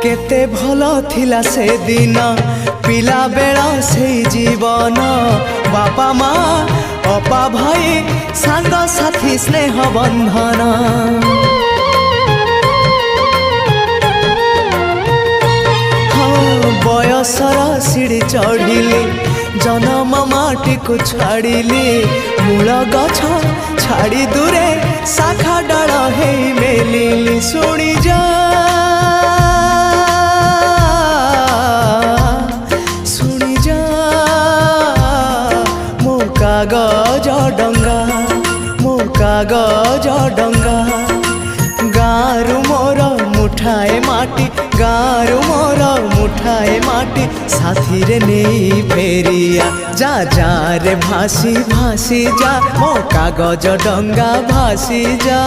केते भलो थिला से दिन पिला बेला से जीवन बापा माँ अपा भाई सांग साथी स्नेह बंधन बयसर सीढ़ी चढ़िली जन्म माटी को छाड़िली मूल गछ छाड़ी दूरे शाखा डाल हे मेलिली शुणी जा शुणी जा मो कागज डंगा मो कागज डंगा गारू मोर मुठाए माटी गारू मोर मुठाए माटी साथी रे नहीं फेरिया जा जा रे भासी भासी जा मो कागज डंगा भासी जा।